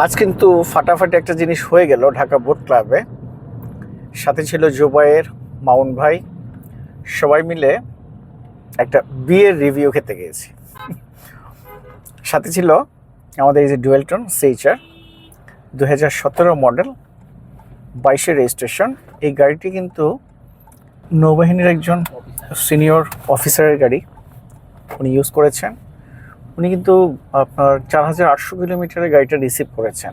আজ কিন্তু ফাটাফাটি একটা জিনিস হয়ে গেল ঢাকা বোট ক্লাবে। সাথে ছিল জুবায়ের, মাউন ভাই, সবাই মিলে একটা বিয়ের রিভিউ খেতে গিয়েছি। সাথে ছিল আমাদের এই যে ডুয়েলটন সেইচার 2017 মডেল, 22 রেজিস্ট্রেশন। এই গাড়িটি কিন্তু নৌবাহিনীর একজন সিনিয়র অফিসারের গাড়ি, উনি ইউজ করেছেন। উনি কিন্তু আপনার 4800 কিলোমিটারের গাড়িটা রিসিভ করেছেন।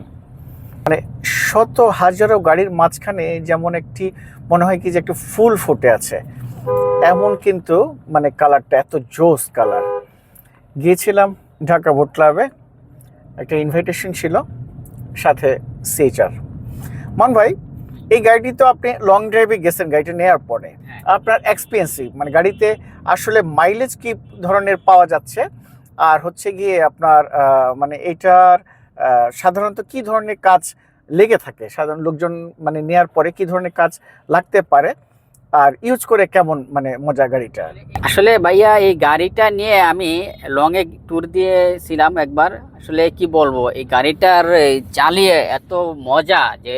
মানে শত হাজারো গাড়ির মাঝখানে যেমন একটি মনে হয় কি যে একটু ফুল ফুটে আছে, এমন কিন্তু মানে কালারটা এত জোস কালার। গিয়েছিলাম ঢাকা বোট ক্লাবে, একটা ইনভাইটেশন ছিল, সাথে সিএচআর। মান ভাই, এই গাড়িটি তো আপনি লং ড্রাইভে গেছেন গাড়িটা নেওয়ার পরে, আপনার এক্সপিরিয়েন্সই মানে গাড়িতে আসলে মাইলেজ কি ধরনের পাওয়া যাচ্ছে, আর হচ্ছে গিয়ে আপনার মানে এইটার সাধারণত কি ধরনের কাজ লেগে থাকে, সাধারণ লোকজন মানে নেয়ার পরে কি ধরনের কাজ লাগতে পারে, আর ইউজ করে কেমন মানে মজা গাড়িটা? আসলে ভাইয়া এই গাড়িটা নিয়ে আমি লং এ ট্যুর দিয়েছিলাম একবার। আসলে কি বলবো, এই গাড়িটার চালিয়ে এত মজা যে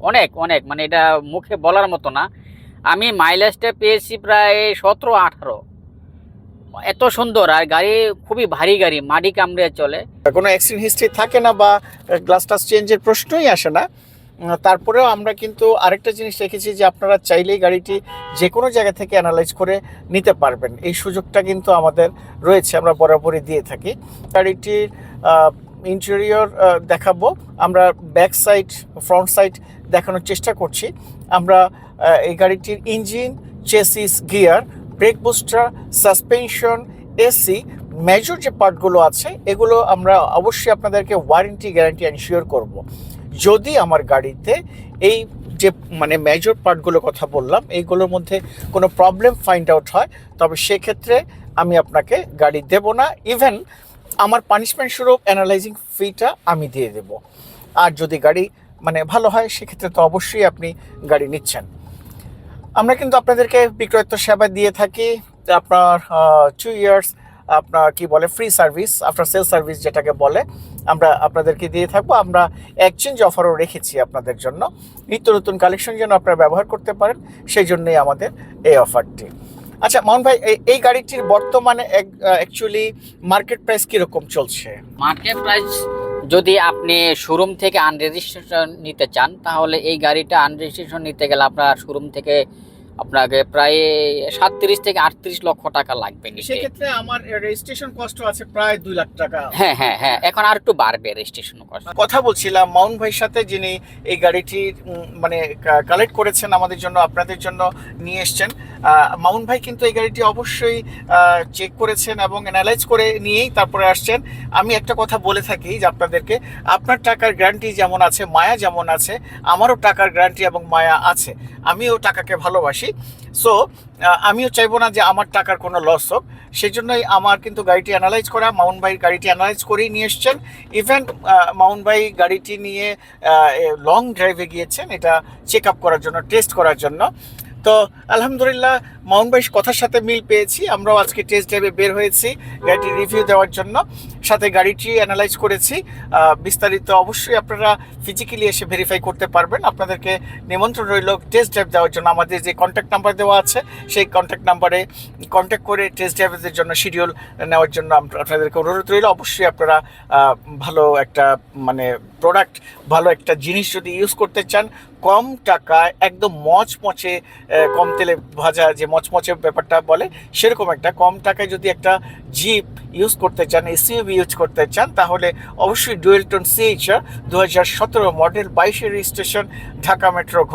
অনেক অনেক, মানে এটা মুখে বলার মতো না। আমি মাইলেজটা পেয়েছি প্রায় 17-18, এত সুন্দর। আর গাড়ি খুবই ভারী গাড়ি, মাটি কামড়ে চলে, কোনো অ্যাক্সিডেন্ট হিস্ট্রি থাকে না বা গ্লাস টাস চেঞ্জের প্রশ্নই আসে না। তারপরেও আমরা কিন্তু আরেকটা জিনিস রেখেছি যে আপনারা চাইলেই গাড়িটি যে কোনো জায়গা থেকে অ্যানালাইজ করে নিতে পারবেন, এই সুযোগটা কিন্তু আমাদের রয়েছে, আমরা বরাবরই দিয়ে থাকি। গাড়িটির ইন্টেরিয়র দেখাবো, আমরা ব্যাক সাইড ফ্রন্ট সাইড দেখানোর চেষ্টা করছি। আমরা এই গাড়িটির engine, chassis, gear, brake booster, suspension, AC, major যে পার্টগুলো আছে এগুলো আমরা অবশ্যই আপনাদেরকে ওয়ারেন্টি গ্যারান্টি এনশিওর করব। যদি আমার গাড়িতে এই যে মানে মেজর পার্টগুলোর কথা বললাম এইগুলোর মধ্যে কোনো প্রবলেম ফাইন্ড আউট হয়, তবে সেক্ষেত্রে আমি আপনাকে গাড়ি দেব না, ইভেন আমার পানিশমেন্ট স্বরূপ অ্যানালাইজিং ফিটা আমি দিয়ে দেব। আর যদি গাড়ি মানে ভালো হয় সেক্ষেত্রে তো অবশ্যই আপনি গাড়ি নিচ্ছেন। আমরা কিন্তু আপনাদেরকে বিক্রয়ত্ব সেবা দিয়ে থাকি, আপনার 2 ইয়ার্স আপনার কি বলে free service, after sale service যেটাকে বলে, আমরা আপনাদেরকে দিয়ে থাকবো। আমরা এক্সচেঞ্জ অফারও রেখেছি আপনাদের জন্য, নিত্য নতুন কালেকশন যেন আপনারা ব্যবহার করতে পারেন, সেই জন্যই আমাদের এই অফারটি। আচ্ছা মাউন ভাই, এই গাড়িটির বর্তমানে অ্যাকচুয়ালি মার্কেট প্রাইস কীরকম চলছে? মার্কেট প্রাইস যদি আপনি শোরুম থেকে আনরেজিস্ট্রেশন নিতে চান, তাহলে এই গাড়িটা আনরেজিস্ট্রেশন নিতে গেলে আপনার শোরুম থেকে আপনাকে প্রায় 37 থেকে 38 লক্ষ টাকা লাগবে। সেক্ষেত্রে আমার রেজিস্ট্রেশন কস্ট আছে প্রায় 2 লাখ টাকা। হ্যাঁ হ্যাঁ হ্যাঁ, এখন আর একটু বাড়বে রেজিস্ট্রেশন কস্ট। কথা বলছিলাম মাউন ভাইয়ের সাথে, যিনি এই গাড়িটি মানে কালেক্ট করেছেন আমাদের জন্য, আপনাদের জন্য নিয়ে এসছেন। মাউন ভাই কিন্তু এই গাড়িটি অবশ্যই চেক করেছেন এবং অ্যানালাইজ করে নিয়েই তারপরে আসছেন। আমি একটা কথা বলে থাকি যে আপনাদেরকে, আপনার টাকার গ্যারান্টি যেমন আছে, মায়া যেমন আছে, আমারও টাকার গ্যারান্টি এবং মায়া আছে। আমিও টাকাকে ভালোবাসি, সো আমিও চাইবো না যে আমার টাকার কোনো লস হোক। সেই জন্যই আমার কিন্তু গাড়িটি অ্যানালাইজ করা, মাউন ভাই গাড়িটি অ্যানালাইজ করেই নিয়ে এসছেন। ইভেন মাউন ভাই গাড়িটি নিয়ে লং ড্রাইভে গিয়েছেন এটা চেক আপ করার জন্য, টেস্ট করার জন্য। তো আলহামদুলিল্লাহ মাউন ভাই কথার সাথে মিল পেয়েছি, আমরাও আজকে টেস্ট ড্রাইভে বের হয়েছি গাড়িটি রিভিউ দেওয়ার জন্য, সাথে গাড়িটি অ্যানালাইজ করেছি। বিস্তারিত অবশ্যই আপনারা ফিজিক্যালি এসে ভেরিফাই করতে পারবেন। আপনাদেরকে নিমন্ত্রণ রইল টেস্ট ড্রাইভ দেওয়ার জন্য। আমাদের যে কন্ট্যাক্ট নাম্বার দেওয়া আছে সেই কন্ট্যাক্ট নাম্বারে কন্ট্যাক্ট করে টেস্ট ড্রাইভের জন্য শিডিউল নেওয়ার জন্য আপনাদেরকে অনুরোধ রইল। অবশ্যই আপনারা ভালো একটা মানে প্রোডাক্ট, ভালো একটা জিনিস যদি ইউজ করতে চান, কম টাকায় একদম মচমচে, কম তেলে ভাজা যে মচমচে ব্যাপারটা বলে সেরকম একটা কম টাকায় যদি একটা জিপ ইউজ করতে চান, এসইউভি ইউজ করতে চান, তাহলে অবশ্যই Dualton C-HR 2017 model, 22 registration, Dhaka metro ঘ,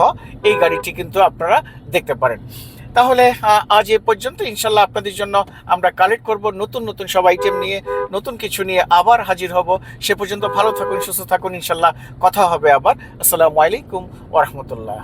এই গাড়িটি কিন্তু আপনারা দেখতে পারেন। তাহলে আজ এ পর্যন্ত। ইনশাল্লাহ আপনাদের জন্য আমরা কালেক্ট করব নতুন নতুন সব আইটেম নিয়ে, নতুন কিছু নিয়ে আবার হাজির হব। সে পর্যন্ত ভালো থাকুন, সুস্থ থাকুন, ইনশাল্লাহ কথা হবে আবার। আসসালামু আলাইকুম ওয়া রাহমাতুল্লাহ।